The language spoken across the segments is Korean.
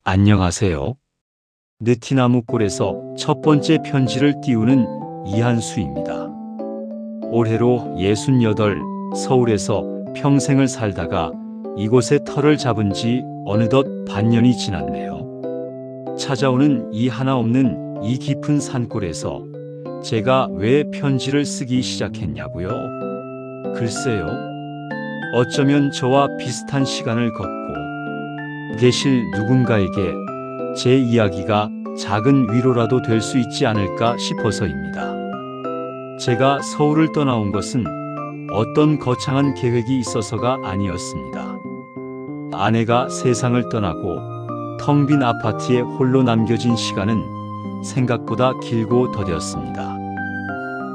안녕하세요. 느티나무골에서 첫 번째 편지를 띄우는 이한수입니다. 올해로 68, 서울에서 평생을 살다가 이곳에 터를 잡은 지 어느덧 반년이 지났네요. 찾아오는 이 하나 없는 이 깊은 산골에서 제가 왜 편지를 쓰기 시작했냐고요? 글쎄요. 어쩌면 저와 비슷한 시간을 걷고 계실 누군가에게 제 이야기가 작은 위로라도 될 수 있지 않을까 싶어서입니다. 제가 서울을 떠나온 것은 어떤 거창한 계획이 있어서가 아니었습니다. 아내가 세상을 떠나고 텅 빈 아파트에 홀로 남겨진 시간은 생각보다 길고 더뎠습니다.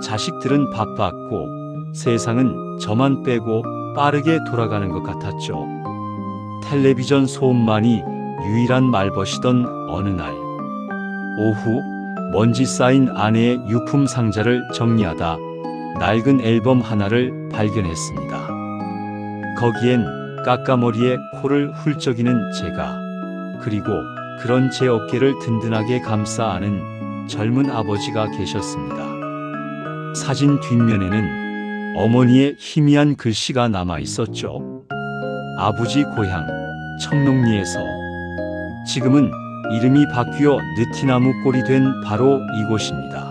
자식들은 바빴고 세상은 저만 빼고 빠르게 돌아가는 것 같았죠. 텔레비전 소음만이 유일한 말벗이던 어느 날 오후 먼지 쌓인 아내의 유품 상자를 정리하다 낡은 앨범 하나를 발견했습니다. 거기엔 까까머리에 코를 훌쩍이는 제가, 그리고 그런 제 어깨를 든든하게 감싸 안은 젊은 아버지가 계셨습니다. 사진 뒷면에는 어머니의 희미한 글씨가 남아 있었죠. 아버지 고향 청롱리에서. 지금은 이름이 바뀌어 느티나무골이 된 바로 이곳입니다.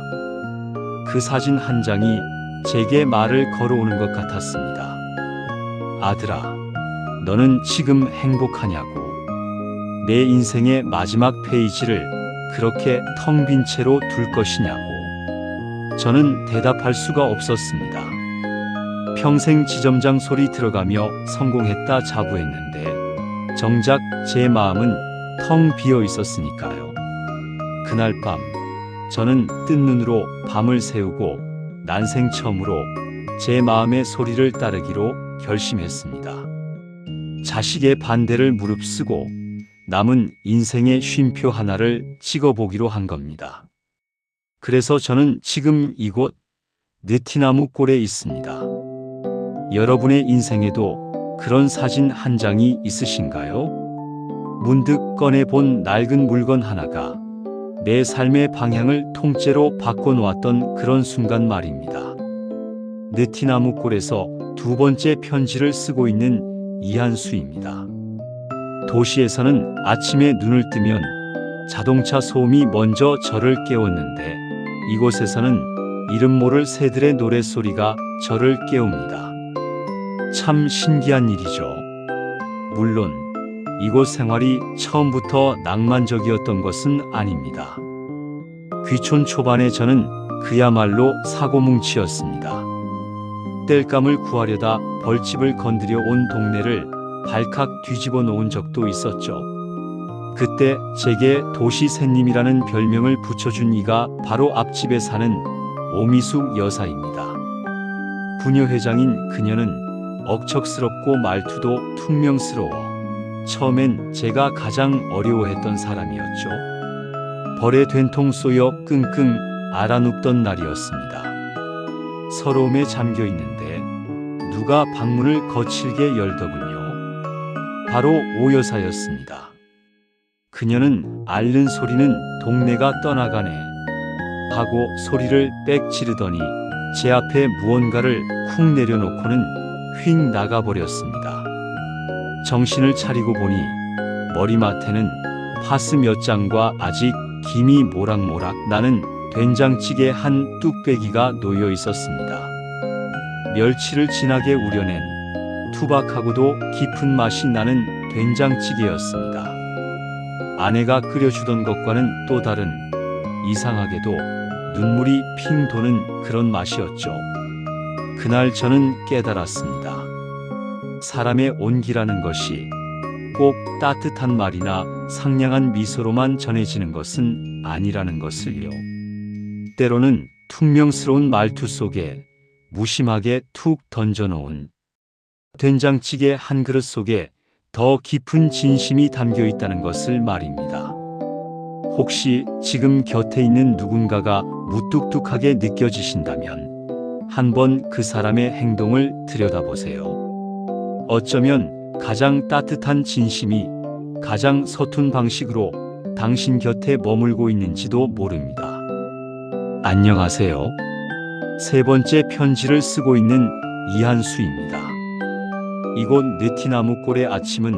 그 사진 한 장이 제게 말을 걸어오는 것 같았습니다. 아들아, 너는 지금 행복하냐고. 내 인생의 마지막 페이지를 그렇게 텅 빈 채로 둘 것이냐고. 저는 대답할 수가 없었습니다. 평생 지점장 소리 들어가며 성공했다 자부했는데 정작 제 마음은 텅 비어 있었으니까요. 그날 밤 저는 뜬 눈으로 밤을 새우고 난생 처음으로 제 마음의 소리를 따르기로 결심했습니다. 자식의 반대를 무릅쓰고 남은 인생의 쉼표 하나를 찍어보기로 한 겁니다. 그래서 저는 지금 이곳 느티나무골에 있습니다. 여러분의 인생에도 그런 사진 한 장이 있으신가요? 문득 꺼내본 낡은 물건 하나가 내 삶의 방향을 통째로 바꿔놓았던 그런 순간 말입니다. 느티나무골에서 두 번째 편지를 쓰고 있는 이한수입니다. 도시에서는 아침에 눈을 뜨면 자동차 소음이 먼저 저를 깨웠는데 이곳에서는 이름 모를 새들의 노랫소리가 저를 깨웁니다. 참 신기한 일이죠. 물론 이곳 생활이 처음부터 낭만적이었던 것은 아닙니다. 귀촌 초반에 저는 그야말로 사고뭉치였습니다. 땔감을 구하려다 벌집을 건드려 온 동네를 발칵 뒤집어 놓은 적도 있었죠. 그때 제게 도시새님이라는 별명을 붙여준 이가 바로 앞집에 사는 오미숙 여사입니다. 부녀회장인 그녀는 억척스럽고 말투도 퉁명스러워 처음엔 제가 가장 어려워했던 사람이었죠. 벌에 된통 쏘여 끙끙 앓아눕던 날이었습니다. 서러움에 잠겨 있는데 누가 방문을 거칠게 열더군요. 바로 오 여사였습니다. 그녀는 앓는 소리는 동네가 떠나가네 하고 소리를 빽 지르더니 제 앞에 무언가를 쿵 내려놓고는 휙 나가버렸습니다. 정신을 차리고 보니 머리맡에는 파스 몇 장과 아직 김이 모락모락 나는 된장찌개 한 뚝배기가 놓여 있었습니다. 멸치를 진하게 우려낸 투박하고도 깊은 맛이 나는 된장찌개였습니다. 아내가 끓여주던 것과는 또 다른 이상하게도 눈물이 핑 도는 그런 맛이었죠. 그날 저는 깨달았습니다. 사람의 온기라는 것이 꼭 따뜻한 말이나 상냥한 미소로만 전해지는 것은 아니라는 것을요. 때로는 퉁명스러운 말투 속에 무심하게 툭 던져놓은 된장찌개 한 그릇 속에 더 깊은 진심이 담겨 있다는 것을 말입니다. 혹시 지금 곁에 있는 누군가가 무뚝뚝하게 느껴지신다면 한번 그 사람의 행동을 들여다보세요. 어쩌면 가장 따뜻한 진심이 가장 서툰 방식으로 당신 곁에 머물고 있는지도 모릅니다. 안녕하세요. 세 번째 편지를 쓰고 있는 이한수입니다. 이곳 느티나무골의 아침은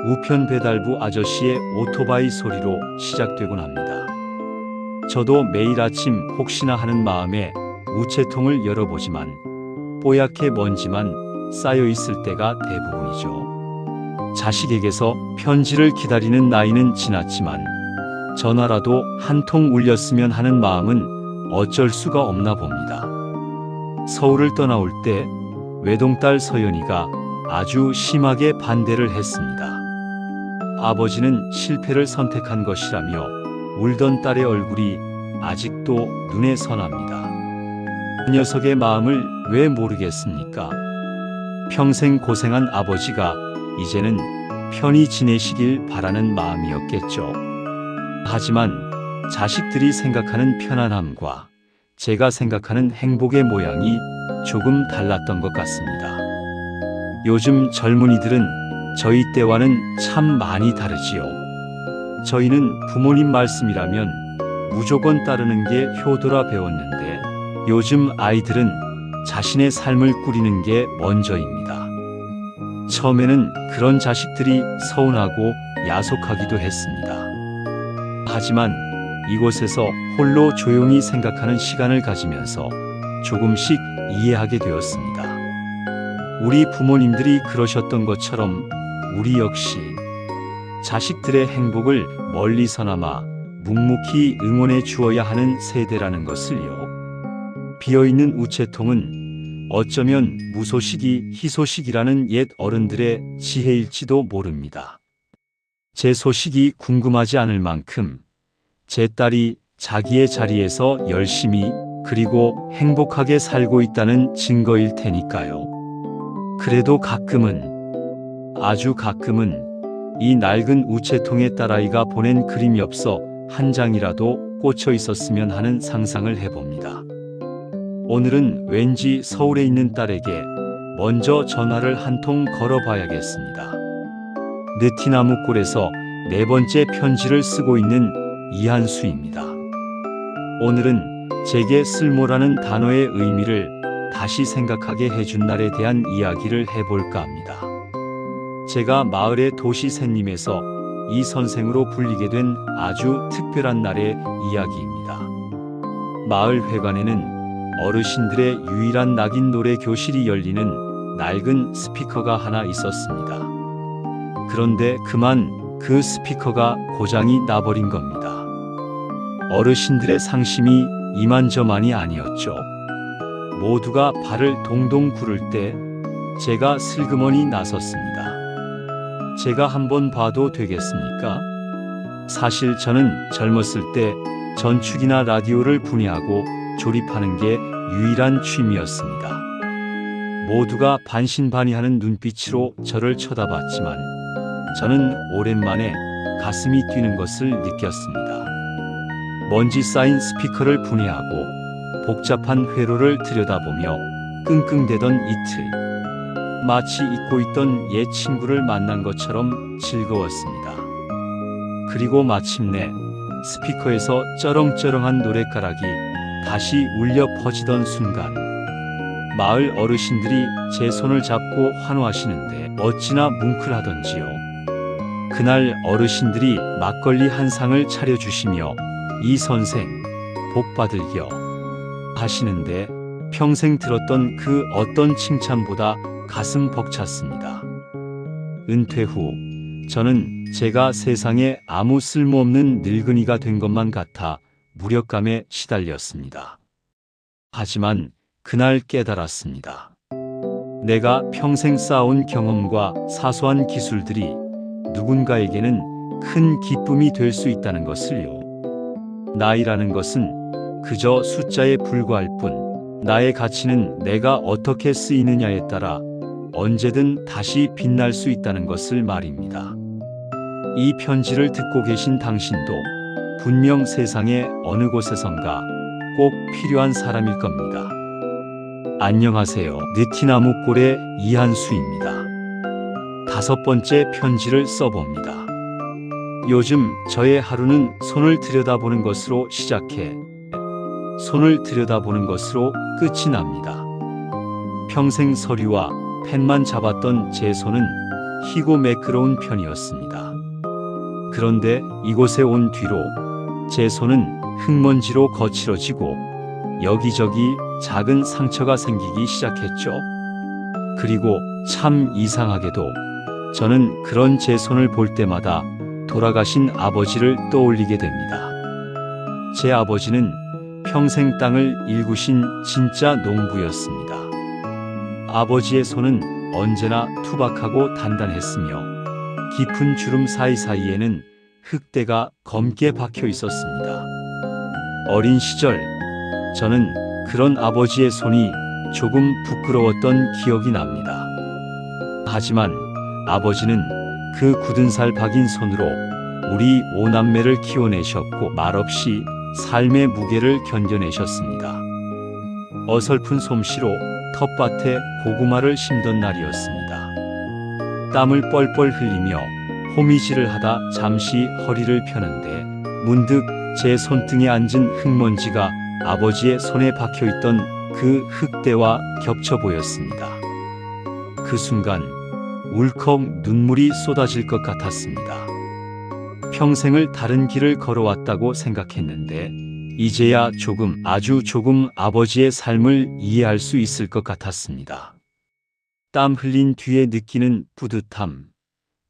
우편 배달부 아저씨의 오토바이 소리로 시작되곤 합니다. 저도 매일 아침 혹시나 하는 마음에 우체통을 열어보지만 뽀얗게 먼지만 쌓여 있을 때가 대부분이죠. 자식에게서 편지를 기다리는 나이는 지났지만 전화라도 한 통 울렸으면 하는 마음은 어쩔 수가 없나 봅니다. 서울을 떠나올 때 외동딸 서연이가 아주 심하게 반대를 했습니다. 아버지는 실패를 선택한 것이라며 울던 딸의 얼굴이 아직도 눈에 선합니다. 그 녀석의 마음을 왜 모르겠습니까? 평생 고생한 아버지가 이제는 편히 지내시길 바라는 마음이었겠죠. 하지만 자식들이 생각하는 편안함과 제가 생각하는 행복의 모양이 조금 달랐던 것 같습니다. 요즘 젊은이들은 저희 때와는 참 많이 다르지요. 저희는 부모님 말씀이라면 무조건 따르는 게 효도라 배웠는데 요즘 아이들은 자신의 삶을 꾸리는 게 먼저입니다. 처음에는 그런 자식들이 서운하고 야속하기도 했습니다. 하지만 이곳에서 홀로 조용히 생각하는 시간을 가지면서 조금씩 이해하게 되었습니다. 우리 부모님들이 그러셨던 것처럼 우리 역시 자식들의 행복을 멀리서나마 묵묵히 응원해 주어야 하는 세대라는 것을요. 비어있는 우체통은 어쩌면 무소식이 희소식이라는 옛 어른들의 지혜일지도 모릅니다. 제 소식이 궁금하지 않을 만큼 제 딸이 자기의 자리에서 열심히 그리고 행복하게 살고 있다는 증거일 테니까요. 그래도 가끔은, 아주 가끔은 이 낡은 우체통에 딸아이가 보낸 그림 엽서 한 장이라도 꽂혀 있었으면 하는 상상을 해봅니다. 오늘은 왠지 서울에 있는 딸에게 먼저 전화를 한 통 걸어봐야겠습니다. 느티나무골에서 네 번째 편지를 쓰고 있는 이한수입니다. 오늘은 제게 쓸모라는 단어의 의미를 다시 생각하게 해준 날에 대한 이야기를 해볼까 합니다. 제가 마을의 도시새님에서 이 선생으로 불리게 된 아주 특별한 날의 이야기입니다. 마을 회관에는 어르신들의 유일한 낙인 노래 교실이 열리는 낡은 스피커가 하나 있었습니다. 그런데 그만 그 스피커가 고장이 나버린 겁니다. 어르신들의 상심이 이만저만이 아니었죠. 모두가 발을 동동 구를 때 제가 슬그머니 나섰습니다. 제가 한번 봐도 되겠습니까? 사실 저는 젊었을 때 전축이나 라디오를 분해하고 조립하는 게 유일한 취미였습니다. 모두가 반신반의하는 눈빛으로 저를 쳐다봤지만 저는 오랜만에 가슴이 뛰는 것을 느꼈습니다. 먼지 쌓인 스피커를 분해하고 복잡한 회로를 들여다보며 끙끙대던 이틀, 마치 잊고 있던 옛 친구를 만난 것처럼 즐거웠습니다. 그리고 마침내 스피커에서 쩌렁쩌렁한 노랫가락이 다시 울려 퍼지던 순간 마을 어르신들이 제 손을 잡고 환호하시는데 어찌나 뭉클하던지요. 그날 어르신들이 막걸리 한 상을 차려주시며 이 선생 복 받을겨 하시는데 평생 들었던 그 어떤 칭찬보다 가슴 벅찼습니다. 은퇴 후 저는 제가 세상에 아무 쓸모없는 늙은이가 된 것만 같아 무력감에 시달렸습니다. 하지만 그날 깨달았습니다. 내가 평생 쌓아온 경험과 사소한 기술들이 누군가에게는 큰 기쁨이 될 수 있다는 것을요. 나이라는 것은 그저 숫자에 불과할 뿐 나의 가치는 내가 어떻게 쓰이느냐에 따라 언제든 다시 빛날 수 있다는 것을 말입니다. 이 편지를 듣고 계신 당신도 분명 세상의 어느 곳에선가 꼭 필요한 사람일 겁니다. 안녕하세요. 느티나무골의 이한수입니다. 다섯 번째 편지를 써봅니다. 요즘 저의 하루는 손을 들여다보는 것으로 시작해 손을 들여다보는 것으로 끝이 납니다. 평생 서류와 펜만 잡았던 제 손은 희고 매끄러운 편이었습니다. 그런데 이곳에 온 뒤로 제 손은 흙먼지로 거칠어지고 여기저기 작은 상처가 생기기 시작했죠. 그리고 참 이상하게도 저는 그런 제 손을 볼 때마다 돌아가신 아버지를 떠올리게 됩니다. 제 아버지는 평생 땅을 일구신 진짜 농부였습니다. 아버지의 손은 언제나 투박하고 단단했으며 깊은 주름 사이사이에는 흙대가 검게 박혀 있었습니다. 어린 시절 저는 그런 아버지의 손이 조금 부끄러웠던 기억이 납니다. 하지만 아버지는 그 굳은 살 박인 손으로 우리 5남매를 키워내셨고 말없이 삶의 무게를 견뎌내셨습니다. 어설픈 솜씨로 텃밭에 고구마를 심던 날이었습니다. 땀을 뻘뻘 흘리며 호미질을 하다 잠시 허리를 펴는데 문득 제 손등에 앉은 흙먼지가 아버지의 손에 박혀있던 그 흙대와 겹쳐 보였습니다. 그 순간 울컥 눈물이 쏟아질 것 같았습니다. 평생을 다른 길을 걸어왔다고 생각했는데 이제야 조금, 아주 조금 아버지의 삶을 이해할 수 있을 것 같았습니다. 땀 흘린 뒤에 느끼는 뿌듯함,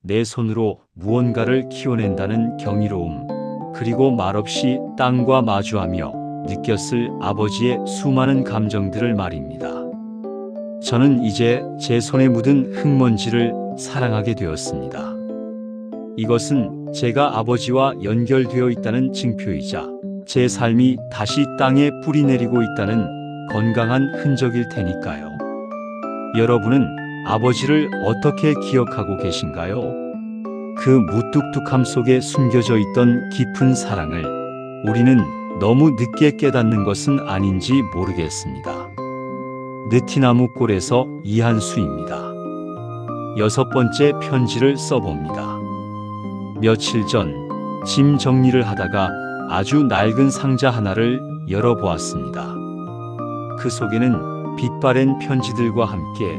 내 손으로 무언가를 키워낸다는 경이로움, 그리고 말없이 땅과 마주하며 느꼈을 아버지의 수많은 감정들을 말입니다. 저는 이제 제 손에 묻은 흙먼지를 사랑하게 되었습니다. 이것은 제가 아버지와 연결되어 있다는 증표이자 제 삶이 다시 땅에 뿌리 내리고 있다는 건강한 흔적일 테니까요. 여러분은 아버지를 어떻게 기억하고 계신가요? 그 무뚝뚝함 속에 숨겨져 있던 깊은 사랑을 우리는 너무 늦게 깨닫는 것은 아닌지 모르겠습니다. 느티나무 꼴에서 이한수입니다. 6번째 편지를 써봅니다. 며칠 전 짐 정리를 하다가 아주 낡은 상자 하나를 열어보았습니다. 그 속에는 빛바랜 편지들과 함께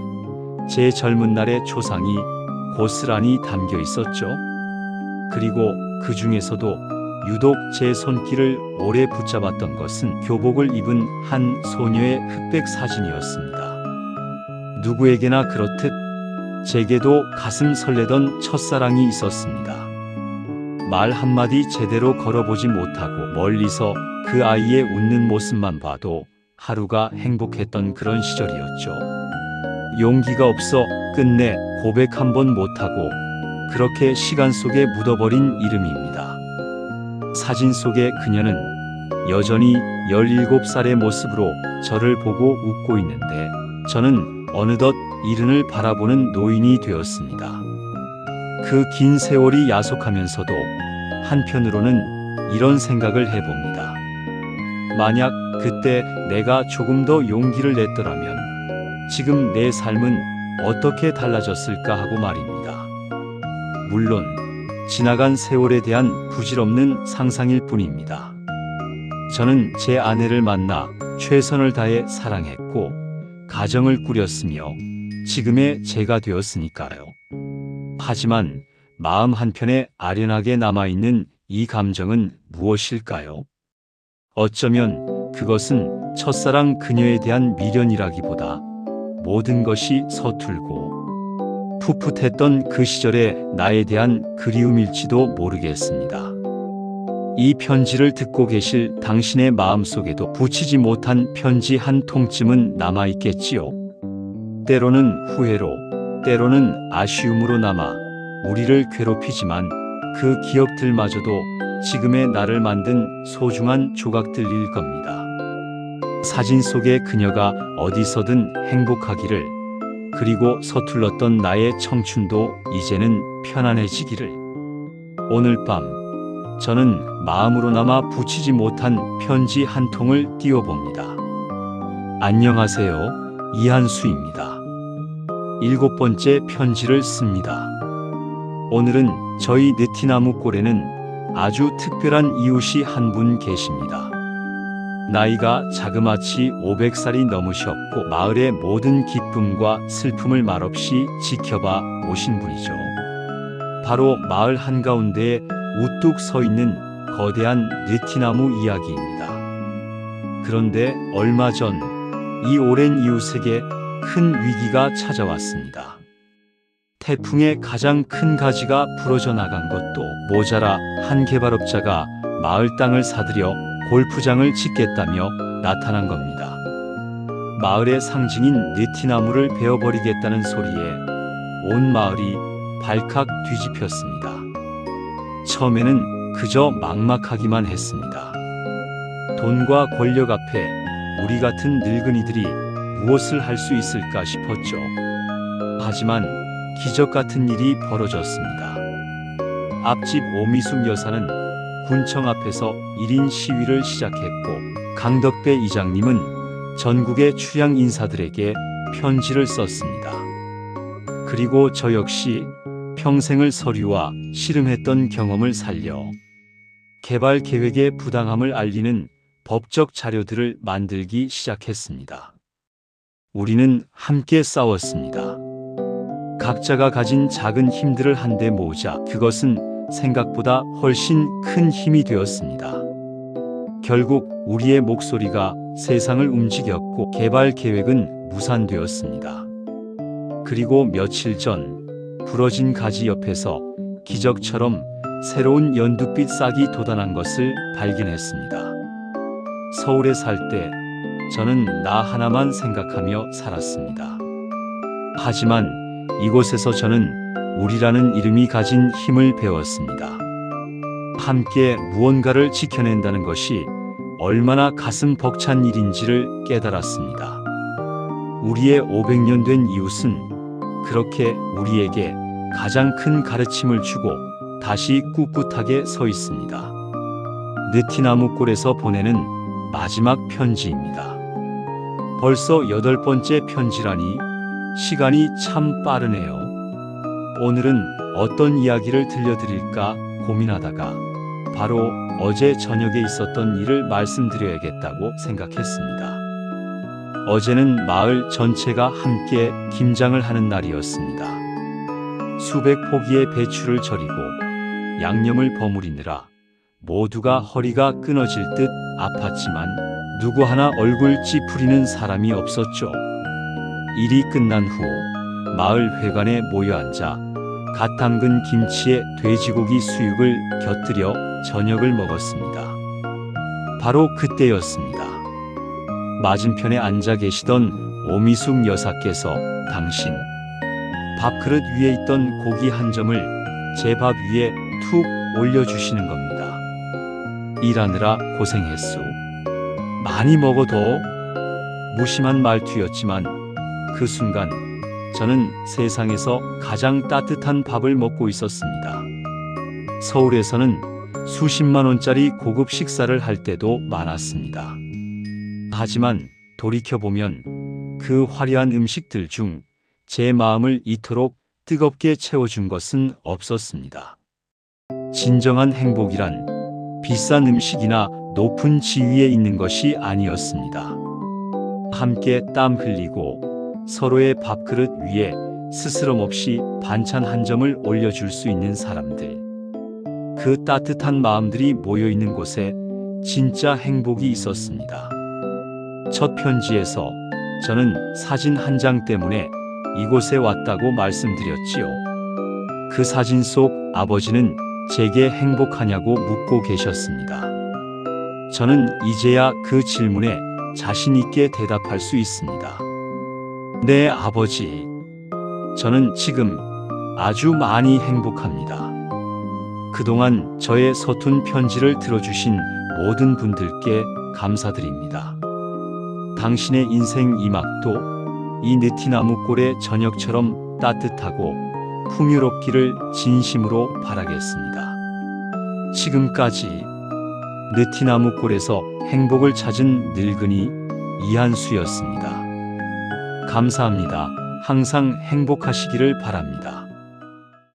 제 젊은 날의 초상이 고스란히 담겨 있었죠. 그리고 그 중에서도 유독 제 손길을 오래 붙잡았던 것은 교복을 입은 한 소녀의 흑백 사진이었습니다. 누구에게나 그렇듯 제게도 가슴 설레던 첫사랑이 있었습니다. 말 한마디 제대로 걸어보지 못하고 멀리서 그 아이의 웃는 모습만 봐도 하루가 행복했던 그런 시절이었죠. 용기가 없어 끝내 고백 한 번 못하고 그렇게 시간 속에 묻어버린 이름입니다. 사진 속의 그녀는 여전히 17살의 모습으로 저를 보고 웃고 있는데 저는 어느덧 이른을 바라보는 노인이 되었습니다. 그 긴 세월이 야속하면서도 한편으로는 이런 생각을 해봅니다. 만약 그때 내가 조금 더 용기를 냈더라면 지금 내 삶은 어떻게 달라졌을까 하고 말입니다. 물론 지나간 세월에 대한 부질없는 상상일 뿐입니다. 저는 제 아내를 만나 최선을 다해 사랑했고 가정을 꾸렸으며 지금의 제가 되었으니까요. 하지만 마음 한편에 아련하게 남아있는 이 감정은 무엇일까요? 어쩌면 그것은 첫사랑 그녀에 대한 미련이라기보다 모든 것이 서툴고 풋풋했던 그 시절의 나에 대한 그리움일지도 모르겠습니다. 이 편지를 듣고 계실 당신의 마음속에도 붙이지 못한 편지 한 통쯤은 남아있겠지요. 때로는 후회로, 때로는 아쉬움으로 남아 우리를 괴롭히지만 그 기억들마저도 지금의 나를 만든 소중한 조각들일 겁니다. 사진 속의 그녀가 어디서든 행복하기를, 그리고 서툴렀던 나의 청춘도 이제는 편안해지기를. 오늘 밤 저는 마음으로나마 붙이지 못한 편지 한 통을 띄워봅니다. 안녕하세요. 이한수입니다. 7번째 편지를 씁니다. 오늘은 저희 느티나무 꼴에는 아주 특별한 이웃이 한 분 계십니다. 나이가 자그마치 500살이 넘으셨고 마을의 모든 기쁨과 슬픔을 말없이 지켜봐 오신 분이죠. 바로 마을 한가운데에 우뚝 서 있는 거대한 느티나무 이야기입니다. 그런데 얼마 전 이 오랜 이웃에게 큰 위기가 찾아왔습니다. 태풍에 가장 큰 가지가 부러져 나간 것도 모자라 한 개발업자가 마을 땅을 사들여 골프장을 짓겠다며 나타난 겁니다. 마을의 상징인 느티나무를 베어버리겠다는 소리에 온 마을이 발칵 뒤집혔습니다. 처음에는 그저 막막하기만 했습니다. 돈과 권력 앞에 우리 같은 늙은이들이 무엇을 할 수 있을까 싶었죠. 하지만 기적 같은 일이 벌어졌습니다. 앞집 오미숙 여사는 군청 앞에서 1인 시위를 시작했고 강덕배 이장님은 전국의 출양 인사들에게 편지를 썼습니다. 그리고 저 역시 평생을 서류와 씨름했던 경험을 살려 개발 계획의 부당함을 알리는 법적 자료들을 만들기 시작했습니다. 우리는 함께 싸웠습니다. 각자가 가진 작은 힘들을 한데 모으자 그것은 생각보다 훨씬 큰 힘이 되었습니다. 결국 우리의 목소리가 세상을 움직였고 개발 계획은 무산되었습니다. 그리고 며칠 전 부러진 가지 옆에서 기적처럼 새로운 연두빛 싹이 돋아난 것을 발견했습니다. 서울에 살 때 저는 나 하나만 생각하며 살았습니다. 하지만 이곳에서 저는 우리라는 이름이 가진 힘을 배웠습니다. 함께 무언가를 지켜낸다는 것이 얼마나 가슴 벅찬 일인지를 깨달았습니다. 우리의 500년 된 이웃은 그렇게 우리에게 가장 큰 가르침을 주고 다시 꿋꿋하게 서 있습니다. 느티나무 꼴에서 보내는 마지막 편지입니다. 벌써 8번째 편지라니 시간이 참 빠르네요. 오늘은 어떤 이야기를 들려드릴까 고민하다가 바로 어제 저녁에 있었던 일을 말씀드려야겠다고 생각했습니다. 어제는 마을 전체가 함께 김장을 하는 날이었습니다. 수백 포기의 배추를 절이고 양념을 버무리느라 모두가 허리가 끊어질 듯 아팠지만 누구 하나 얼굴 찌푸리는 사람이 없었죠. 일이 끝난 후 마을 회관에 모여 앉아 갓 담근 김치에 돼지고기 수육을 곁들여 저녁을 먹었습니다. 바로 그때였습니다. 맞은편에 앉아 계시던 오미숙 여사께서 당신 밥그릇 위에 있던 고기 한 점을 제 밥 위에 툭 올려주시는 겁니다. 일하느라 고생했소. 많이 먹어도. 무심한 말투였지만 그 순간 저는 세상에서 가장 따뜻한 밥을 먹고 있었습니다. 서울에서는 수십만 원짜리 고급 식사를 할 때도 많았습니다. 하지만 돌이켜보면 그 화려한 음식들 중 제 마음을 이토록 뜨겁게 채워준 것은 없었습니다. 진정한 행복이란 비싼 음식이나 높은 지위에 있는 것이 아니었습니다. 함께 땀 흘리고 서로의 밥그릇 위에 스스럼 없이 반찬 한 점을 올려줄 수 있는 사람들. 그 따뜻한 마음들이 모여있는 곳에 진짜 행복이 있었습니다. 첫 편지에서 저는 사진 한 장 때문에 이곳에 왔다고 말씀드렸지요. 그 사진 속 아버지는 제게 행복하냐고 묻고 계셨습니다. 저는 이제야 그 질문에 자신 있게 대답할 수 있습니다. 네, 아버지. 저는 지금 아주 많이 행복합니다. 그동안 저의 서툰 편지를 들어주신 모든 분들께 감사드립니다. 당신의 인생 이막도 이 느티나무 꼴의 저녁처럼 따뜻하고 풍요롭기를 진심으로 바라겠습니다. 지금까지 느티나무 꼴에서 행복을 찾은 늙은이 이한수였습니다. 감사합니다. 항상 행복하시기를 바랍니다.